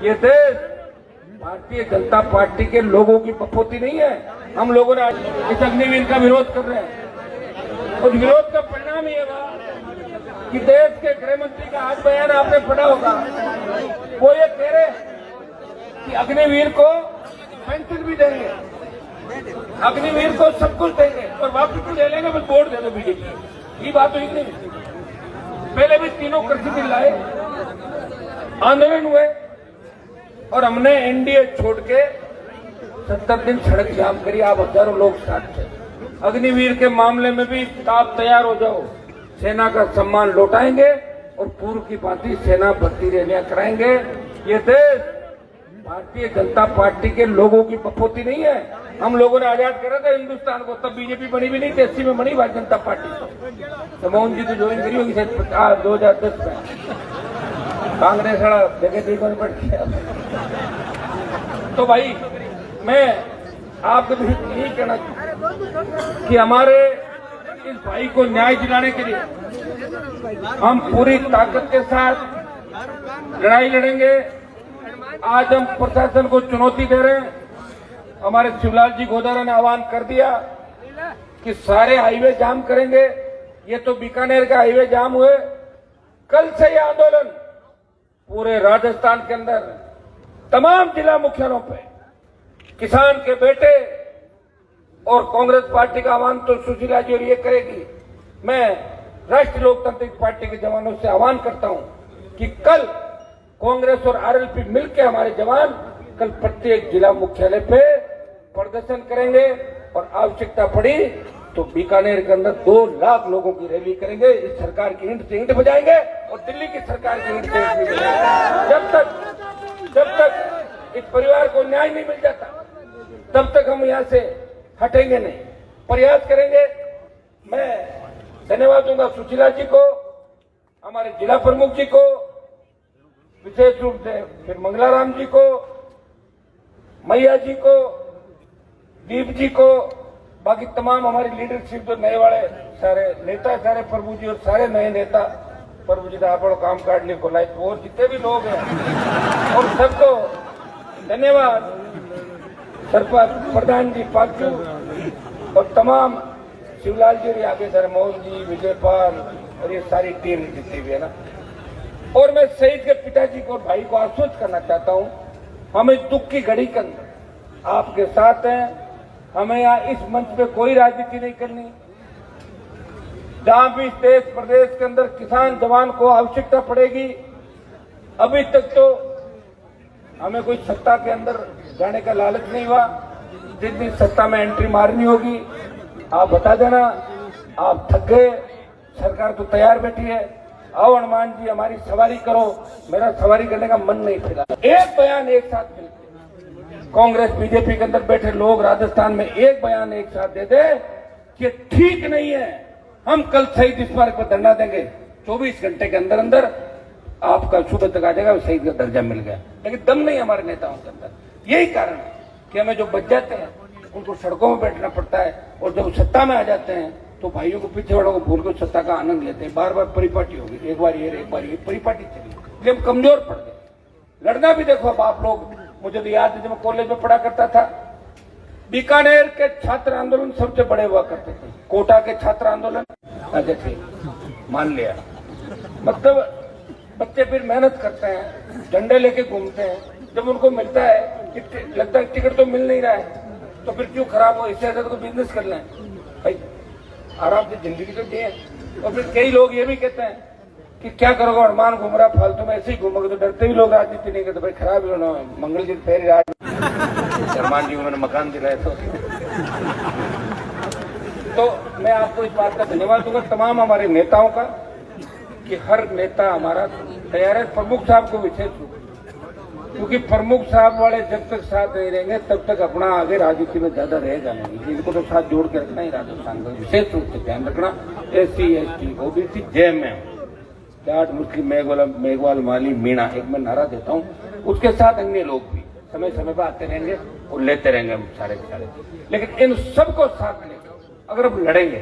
ये देश भारतीय जनता पार्टी के लोगों की बफौती नहीं है। हम लोगों ने इस अग्निवीर का विरोध कर रहे हैं और विरोध का परिणाम ये हुआ कि देश के गृह मंत्री का आज बयान आपने पढ़ा होगा। वो ये कह रहे कि अग्निवीर को पेंशन भी देंगे, अग्निवीर को सब कुछ देंगे और वापस भी ले लेंगे, बस वोट दे दो बीजेपी। ये बात हुई नहीं। पहले भी तीनों कृषि बिल लाए, आंदोलन हुए और हमने एनडीए छोड़ के 70 दिन सड़क जाम करी। आप हजारों लोग साथ थे। अग्निवीर के मामले में भी आप तैयार हो जाओ, सेना का सम्मान लौटाएंगे और पूर्व की भांति सेना भर्ती रैलियां कराएंगे। ये देश भारतीय जनता पार्टी के लोगों की बफौती नहीं है। हम लोगों ने आजाद करा था हिंदुस्तान को, तब बीजेपी बनी भी नहीं थी। 80 में बनी भारतीय जनता पार्टी। तो मोहन जी तो ज्वाइन करी होगी शायद 2010 में। कांग्रेस वाला जगह देखो बढ़ गया। तो भाई मैं आपके भी यही कहना कि हमारे इस भाई को न्याय दिलाने के लिए हम पूरी ताकत के साथ लड़ाई लड़ेंगे। आज हम प्रशासन को चुनौती दे रहे हैं। हमारे शिवलाल जी गोदारा ने आह्वान कर दिया कि सारे हाईवे जाम करेंगे। ये तो बीकानेर का हाईवे जाम हुए। कल से ये आंदोलन पूरे राजस्थान के अंदर तमाम जिला मुख्यालयों पे किसान के बेटे और कांग्रेस पार्टी का आह्वान तो सुशीला जी और ये करेगी। मैं राष्ट्रीय लोकतांत्रिक पार्टी के जवानों से आह्वान करता हूं कि कल कांग्रेस और आरएलपी मिलकर हमारे जवान कल प्रत्येक जिला मुख्यालय पे प्रदर्शन करेंगे और आवश्यकता पड़ी तो बीकानेर के अंदर 2 लाख लोगों की रैली करेंगे। इस सरकार की ईंट से ईंट बजाएंगे और दिल्ली की सरकार की ईंट से ईंट बजाएंगे। जब तक इस परिवार को न्याय नहीं मिल जाता तब तक हम यहां से हटेंगे नहीं, प्रयास करेंगे। मैं धन्यवाद दूंगा सुशीला जी को, हमारे जिला प्रमुख जी को, विशेष रूप से फिर मंगलाराम जी को, मैया जी को, दीप जी को, बाकी तमाम हमारी लीडरशिप जो नए वाले सारे नेता, सारे प्रभु जी और सारे नए नेता, प्रभु जी का आप काम काट लिए को लाइक और जितने भी लोग हैं और सबको धन्यवाद। सरपंच प्रधान जी पाचू और तमाम शिवलाल जी और आगे सारे मोहन जी, विजयपाल और ये सारी टीम जितनी भी है ना। और मैं शहीद के पिताजी को और भाई को आश्वस्त करना चाहता हूं, हम इस दुख की घड़ी के अंदर आपके साथ हैं। हमें यहाँ इस मंच पे कोई राजनीति नहीं करनी। जहां भी इस देश प्रदेश के अंदर किसान जवान को आवश्यकता पड़ेगी, अभी तक तो हमें कोई सत्ता के अंदर जाने का लालच नहीं हुआ। जिस दिन सत्ता में एंट्री मारनी होगी आप बता देना। आप थक गए, सरकार तो तैयार बैठी है। आओ हनुमान जी हमारी सवारी करो। मेरा सवारी करने का मन नहीं फिरा। एक बयान एक साथ मिलकर कांग्रेस बीजेपी के अंदर बैठे लोग राजस्थान में एक बयान एक साथ दे दे कि ठीक नहीं है, हम कल शहीद स्मारक पर धरना देंगे। 24 घंटे के अंदर अंदर आपका सुबह तक आ जाएगा, शहीद का दर्जा मिल गया। लेकिन दम नहीं हमारे नेताओं के अंदर। यही कारण है कि हमें जो बच जाते हैं उनको सड़कों में बैठना पड़ता है और जब सत्ता में आ जाते हैं तो भाइयों को पीछे वालों को भूल कर सत्ता का आनंद लेते हैं। बार बार परिपाटी होगी, एक बार ये परिपाटी चली, इसलिए हम कमजोर पड़ गए। लड़ना भी देखो अब आप लोग, मुझे तो याद है जब मैं कॉलेज में पढ़ा करता था, बीकानेर के छात्र आंदोलन सबसे बड़े हुआ करते थे। कोटा के छात्र आंदोलन देखिए मान लिया, मतलब बच्चे फिर मेहनत करते हैं, झंडे लेके घूमते हैं। जब उनको मिलता है कि लगता है टिकट तो मिल नहीं रहा है तो फिर क्यों खराब हो, इससे ज्यादा तो बिजनेस कर लें भाई, आराम से जिंदगी तो जिए। और फिर कई लोग ये भी कहते हैं कि क्या करोगे, हनुमान घूम रहा फालतू में, ऐसे ही घूमोगे। तो डरते भी लोग राजनीति नहीं करते, भाई खराब ही होना। मंगल जी पहले राजनीति हनुमान जी उन्होंने मकान दिलाए तो मैं आपको इस बात का धन्यवाद दूंगा तमाम हमारे नेताओं का कि हर नेता हमारा तैयार है। प्रमुख साहब को विशेष रूप क्योंकि प्रमुख साहब वाले जब तक साथ नहीं रहेंगे तब तक अपना आगे राजनीति में ज्यादा रहेगा नहीं। इनको तो साथ जोड़ के रखना ही राजस्थान का विशेष रूप से ध्यान रखना। SC ST OBC JMM Jat मुस्लिम मेघवाल माली मीणा, एक मैं नारा देता हूँ, उसके साथ अन्य लोग भी समय समय पर आते रहेंगे और लेते रहेंगे हम सारे के सारे। लेकिन इन सबको साथ लेकर अगर हम लड़ेंगे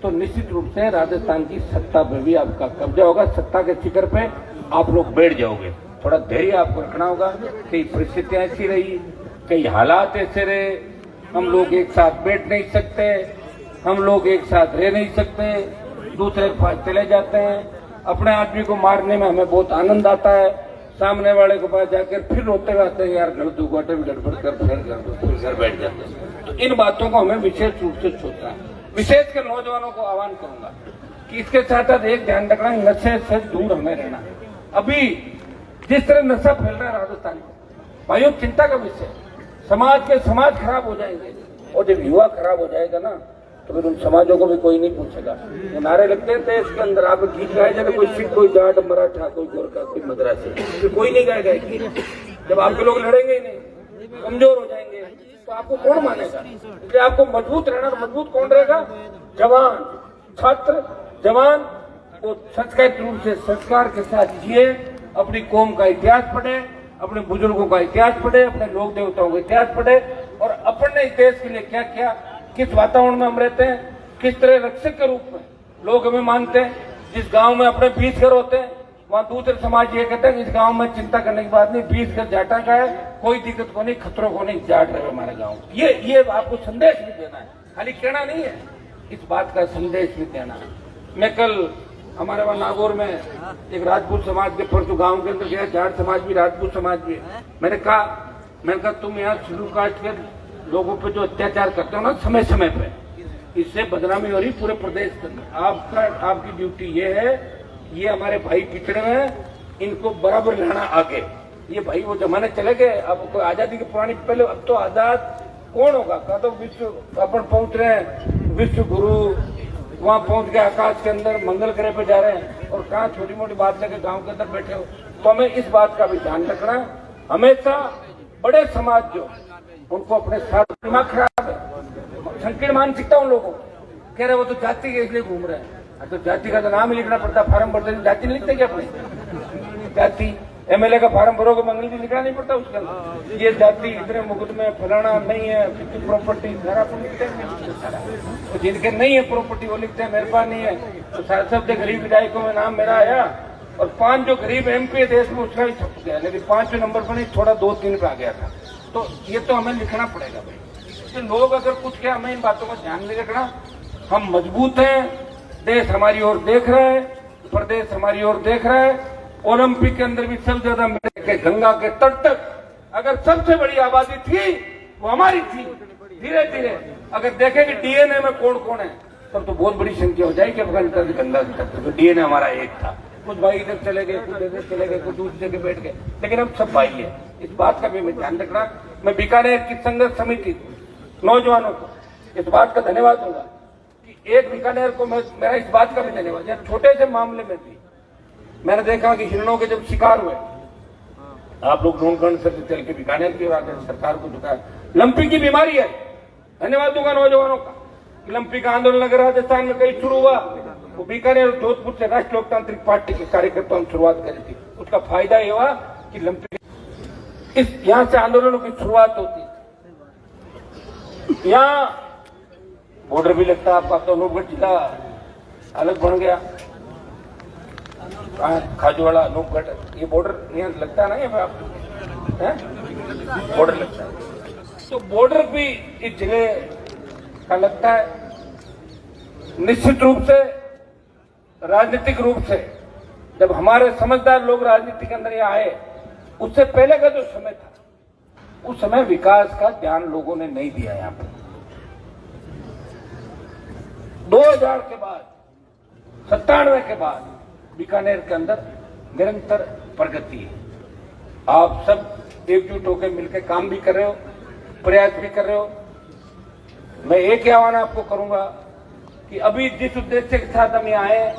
तो निश्चित रूप से राजस्थान की सत्ता पर भी आपका कब्जा होगा। सत्ता के शिखर पे आप लोग बैठ जाओगे। थोड़ा धैर्य आपको रखना होगा। कई परिस्थितियां ऐसी रही, कई हालात ऐसे रहे, हम लोग एक साथ बैठ नहीं सकते, हम लोग एक साथ रह नहीं सकते, दूसरे के पास चले जाते हैं। अपने आदमी को मारने में हमें बहुत आनंद आता है, सामने वाले के पास जाकर फिर रोते हुए आते हैं, यार घर दो गोटे में गड़बड़ कर फिर घर बैठ जाते हैं। तो इन बातों को हमें विशेष रूप से सोचना है। विशेषकर नौजवानों को आह्वान करूंगा कि इसके साथ साथ एक ध्यान रखना, नशे से दूर हमें रहना। अभी जिस तरह नशा फैल रहा है राजस्थान में, भाइयों चिंता का विषय, समाज खराब हो जाएंगे, और जब युवा खराब हो जाएगा ना तो फिर उन समाजों को भी कोई नहीं पूछेगा। ये नारे लगते हैं देश के अंदर, आप गीत गाए जाए, कोई सिख, कोई जाट, मराठा, कोई गोरखा, कोई मद्रासी, फिर कोई नहीं गाएगा गीत। जब आपके लोग लड़ेंगे ही नहीं, कमजोर हो जाएंगे, तो आपको कौन मानेगा? इसलिए आपको मजबूत रहना। मजबूत कौन रहेगा? जवान, छात्र, जवान को संस्कृत रूप से संस्कार के साथ जिए, अपनी कौम का इतिहास पढ़े, अपने बुजुर्गों का इतिहास पढ़े, अपने लोक देवताओं का इतिहास पढ़े, और अपने देश के लिए क्या किया, किस वातावरण में हम रहते हैं, किस तरह रक्षक के रूप में लोग हमें मानते हैं। जिस गांव में अपने 20 घर होते हैं, वहां दूसरे समाज ये कहते हैं इस गांव में चिंता करने की बात नहीं, 20 घर जाटा का है, कोई दिक्कत को नहीं, खतरों को नहीं, जाट रहे हमारे गाँव। ये आपको संदेश भी देना है, खाली कहना नहीं है, इस बात का संदेश भी देना है। मैं कल हमारे वहां नागौर में एक राजपूत समाज के परसों गांव के अंदर गया, जाट समाज भी, राजपूत समाज भी। मैंने कहा तुम यहाँ शेड्यूल कास्ट के लोगों पे जो अत्याचार करते हो ना समय समय पे, इससे बदनामी हो रही पूरे प्रदेश के अंदर। आपकी ड्यूटी ये है, ये हमारे भाई पिछड़े हैं, इनको बराबर लाना आगे। ये भाई वो जमाने चले गए, अब कोई आजादी की पुरानी, पहले अब तो आजाद कौन होगा? कहा तो विश्व अपन पहुंच रहे हैं, विश्व गुरु वहां पहुंच गए, आकाश के अंदर मंगल ग्रह पे जा रहे हैं, और कहा छोटी मोटी बात लेके गांव के अंदर बैठे हो। तो हमें इस बात का भी ध्यान रखना है। हमेशा बड़े समाज जो उनको अपने साथ, दिमाग खराब है, संकीर्ण मानसिकता उन लोगों, कह रहे वो तो जाति के इसलिए घूम रहे हैं। तो जाति का तो नाम ही लिखना पड़ता, फार्म भरते जाति नहीं लिखते क्या अपने? जाति एमएलए का फार्म भरोगे, मंगल भी लिखना नहीं पड़ता उसके अंदर, ये जाति इतने मुकदमे फलाना नहीं है, कितनी प्रॉपर्टी सारा अपन लिखते हैं। तो जिनके नहीं है प्रॉपर्टी वो लिखते हैं मेरे पास नहीं है। तो सारे शब्द गरीब विधायकों में नाम मेरा आया, और 5 जो गरीब एमपी देश में उसका भी छप गया, लेकिन 5वें नंबर पर नहीं, थोड़ा 2-3 पे आ गया था। तो ये तो हमें लिखना पड़ेगा भाई। तो लोग अगर कुछ क्या, हमें इन बातों का ध्यान नहीं रखना। हम मजबूत हैं, देश हमारी ओर देख रहा है, प्रदेश हमारी ओर देख रहा है। ओलंपिक के अंदर भी सबसे ज्यादा गंगा के तट तक अगर सबसे बड़ी आबादी थी वो हमारी थी। धीरे धीरे अगर देखें कि डीएनए में कौन कौन है, तब तो बहुत बड़ी संख्या हो जाएगी अफगानिस्तान से गंगा तक। तो डीएनए हमारा एक था, कुछ भाई इधर चले गए, कुछ इधर चले गए, कुछ दूसरी जगह बैठ गए, लेकिन अब सब भाई है। इस बात का भी मैं ध्यान रखना। मैं बीकानेर की संघर्ष समिति नौजवानों को इस बात का धन्यवाद दूंगा कि एक बीकानेर को मेरा इस बात का भी धन्यवाद, या छोटे से मामले में भी मैंने देखा कि हिरणों के जब शिकार हुए, आप लोग ढूंढ से चल के बीकानेर की सरकार को झुकाया। लंपी की बीमारी है, धन्यवाद दूंगा नौजवानों का। लंपी का आंदोलन अगर राजस्थान में कहीं शुरू हुआ, वो बीकानेर और जोधपुर से राष्ट्रीय लोकतांत्रिक पार्टी के कार्यकर्ताओं ने शुरुआत करी थी। उसका फायदा ये हुआ कि लंपी यहाँ से आंदोलनों की शुरुआत होती। यहाँ बॉर्डर भी लगता, आपका तो अनूपगढ़ जिला अलग बन गया, खाजूवाड़ा अनूपगढ़, ये बॉर्डर यहाँ लगता है ना, बॉर्डर लगता है। तो बॉर्डर भी इस जिले का लगता है। निश्चित रूप से राजनीतिक रूप से जब हमारे समझदार लोग राजनीति के अंदर यहाँ आए, उससे पहले का जो समय था, उस समय विकास का ध्यान लोगों ने नहीं दिया। यहाँ पर 2000 के बाद, 97 के बाद बीकानेर के अंदर निरंतर प्रगति है। आप सब एकजुट होकर मिलकर काम भी कर रहे हो, प्रयास भी कर रहे हो। मैं एक ही आह्वान आपको करूंगा कि अभी जिस उद्देश्य के साथ हम यहाँ आए,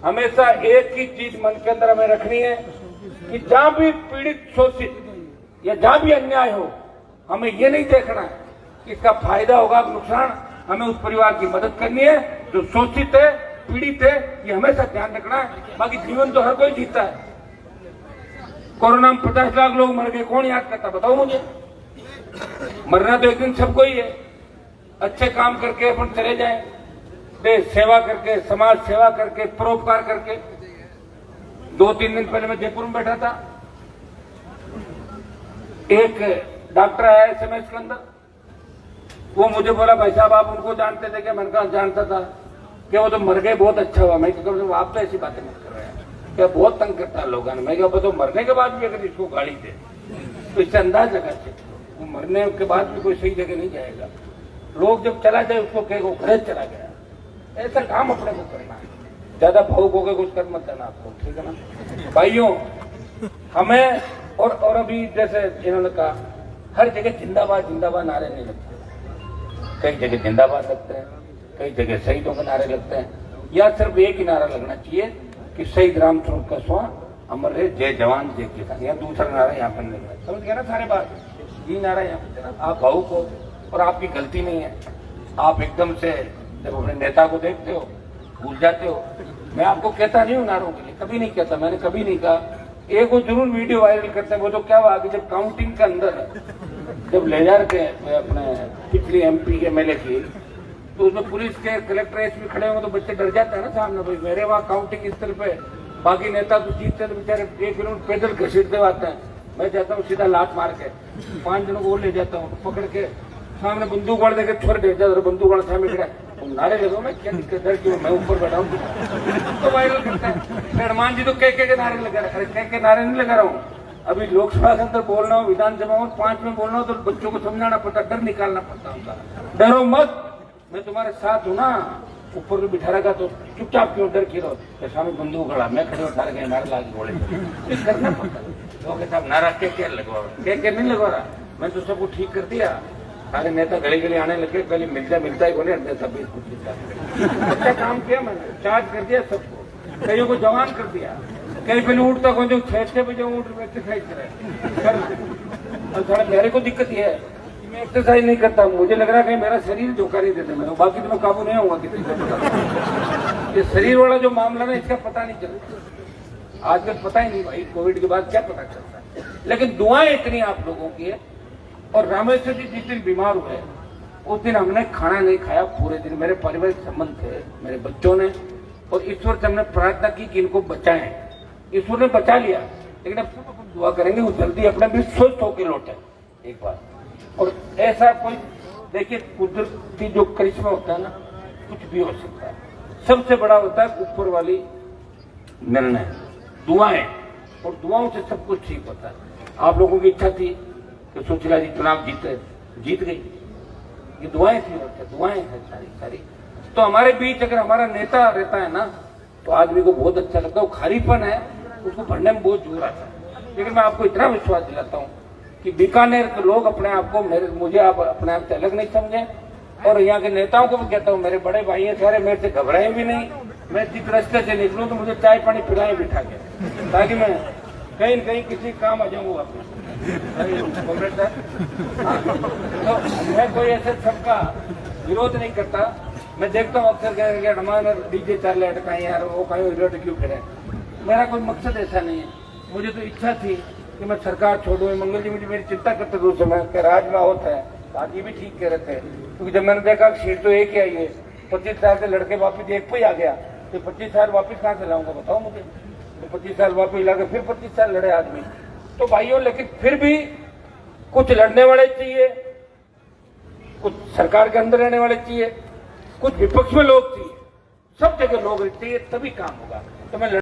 हमेशा एक ही चीज मन के अंदर हमें रखनी है कि जहां भी पीड़ित, शोषित या जहां भी अन्याय हो, हमें ये नहीं देखना है कि इसका फायदा होगा नुकसान। हमें उस परिवार की मदद करनी है जो शोषित है, पीड़ित है, ये हमेशा ध्यान रखना है। बाकी जीवन तो हर कोई जीता है। कोरोना में 50 लाख लोग मर गए, कौन याद करता बताओ मुझे? मरना तो एक दिन सबको ही है। अच्छे काम करके अपन चले जाएं, देश सेवा करके, समाज सेवा करके, परोपकार करके। 2-3 दिन पहले मैं जयपुर में बैठा था, एक डॉक्टर आया SMS के अंदर, वो मुझे बोला भाई साहब आप उनको जानते थे क्या? मैंने कहा जानता था। क्या वो तो मर गए, बहुत अच्छा हुआ। मैं क्या आप तो ऐसी बातें मत कर रहे हैं, क्या बहुत तंग करता है लोगों ने। मैं क्या तो मरने के बाद भी अगर इसको गाली दे तो इससे अंदाज लगा सकते, वो मरने के बाद भी कोई सही जगह नहीं जाएगा। लोग जब चला जाए उसको कहेगा घर चला गया। ऐसा काम अपने को करना है, ज्यादा भावुक होकर कुछ कर मत देना आपको, ठीक है ना भाइयों। हमें और अभी जैसे इन्होंने कहा हर जगह जिंदाबाद जिंदाबाद नारे नहीं लगते, कई जगह जिंदाबाद लगते हैं, कई जगह शहीदों के नारे लगते हैं। या सिर्फ एक ही नारा लगना चाहिए कि शहीद राम स्वरूप का स्वा अमर रहे, जय जवान जय किसान। या दूसरा नारा यहाँ पर नहीं है, समझ गया ना सारे बात। ये नारा यहाँ पर आप भावुक हो और आपकी गलती नहीं है। आप एकदम से जब अपने नेता को देखते हो भूल जाते हो। मैं आपको कहता नहीं हूँ नारों के लिए, कभी नहीं कहता, मैंने कभी नहीं कहा। एक वो जरूर वीडियो वायरल करते हैं, वो तो क्या हुआ कि जब काउंटिंग के अंदर जब ले जा के अपने पिछली MP MLA की, तो उसमें पुलिस के कलेक्टर SP खड़े होंगे तो बच्चे डर जाते हैं ना सामने, भाई मेरे वहाँ काउंटिंग स्थल पे बाकी नेता तो जीतते तो बेचारे 1 किलोमीटर पैदल घसीटते आते हैं। मैं जाता हूँ सीधा लात मार के 5 जनों को ले जाता हूँ, पकड़ के सामने बंदूक वाड़ देकर छोड़ दे जाता, बंदूक वाड़ा सामने खड़ा नारे लगो, मैं क्या दिक्कत है कि मैं ऊपर बैठा हूँ तो वायरल करता है। हनुमान जी तो के नारे लगा रहे, अरे के नारे नहीं लगा रहा हूँ। अभी लोकसभा के अंदर बोल रहा हूँ, विधानसभा में 5 में बोल रहा हूँ, तो बच्चों को समझाना पड़ता, डर निकालना पड़ता उनका। डरो मत, मैं तुम्हारे साथ हूँ ना। ऊपर को बिठा रखा तो चुपचाप क्यों डर की रहो, सामने बंदूक खड़ा, मैं खड़े उठा गए नारे लागे घोड़े करना पड़ता। तो कहता नारा के लगवा, के नहीं लगवा रहा, मैं तो सबको ठीक कर दिया। सारे नेता गली गली आने लगे, गली मिलता ही बोले नेता 20-25 अच्छा काम किया, मैंने चार्ज कर दिया सबको, कईयों को जवान कर दिया। कहीं पहले उठता कौन जो 6 बजे उठ एक्सरसाइज करे। और मेरे को दिक्कत यह है मैं एक्सरसाइज नहीं करता, मुझे लग रहा है कि मेरा शरीर धोखा नहीं देता मैं, बाकी तो मैं काबू नहीं होगा किसी को। ये शरीर वाला जो मामला ना इसका पता नहीं चलता आजकल, पता ही नहीं भाई कोविड के बाद क्या पता चलता है। लेकिन दुआएं इतनी आप लोगों की है। और रामेश्वर जी जिस दिन बीमार हुए उस दिन हमने खाना नहीं खाया पूरे दिन, मेरे पारिवारिक संबंध थे, मेरे बच्चों ने, और ईश्वर से हमने प्रार्थना की कि इनको बचाएं। ईश्वर ने बचा लिया, लेकिन अब दुआ करेंगे वो जल्दी अपने भी स्वस्थ होकर लौटे एक बार। और ऐसा कोई देखिए कुदरती जो करिश्मा होता है ना, कुछ भी हो सकता है। सबसे बड़ा होता है ऊपर वाली निर्णय, दुआएं, और दुआओं से सब कुछ ठीक होता है। आप लोगों की इच्छा थी कि सुशीला जी चुनाव जीत गई, ये दुआएं थी और दुआएं हैं सारी। तो हमारे बीच अगर हमारा नेता रहता है ना तो आदमी को बहुत अच्छा लगता है। वो खालीपन है उसको भरने में बहुत जोर आता है। लेकिन मैं आपको इतना विश्वास दिलाता हूँ कि बीकानेर के लोग अपने आप को मुझे आप अपने आप से अलग नहीं समझे। और यहाँ के नेताओं को भी कहता हूँ, मेरे बड़े भाई हैं सारे, मेरे से घबराए भी नहीं। मैं जिस रास्ते से निकलूँ तो मुझे चाय पानी पिलाए बिठा के, ताकि मैं कहीं न कहीं किसी काम आ जाऊंगा वापस। तो मैं कोई ऐसे सबका विरोध नहीं करता। मैं देखता हूँ अक्सर हमारे DJ चार लटकाए यार, वो कहीं विरोध क्यों करे। मेरा कोई मकसद ऐसा नहीं है। मुझे तो इच्छा थी कि मैं सरकार छोड़ूं। मंगल जी मुझे मेरी चिंता करते थे उस समय कि राज में होता है, आज ये भी ठीक कह रहे थे। क्योंकि जब मैंने देखा सीट तो एक ही आई है, 25 साल से लड़के वापिस एक पे ही आ गया, तो 25 साल वापिस कहाँ से लाऊंगा बताओ मुझे। तो 25 साल वापिस ला के फिर 25 साल लड़े आदमी। तो भाइयों लेकिन फिर भी कुछ लड़ने वाले चाहिए, कुछ सरकार के अंदर रहने वाले चाहिए, कुछ विपक्ष में लोग चाहिए, सब जगह लोग चाहिए, तभी काम होगा। तो मैं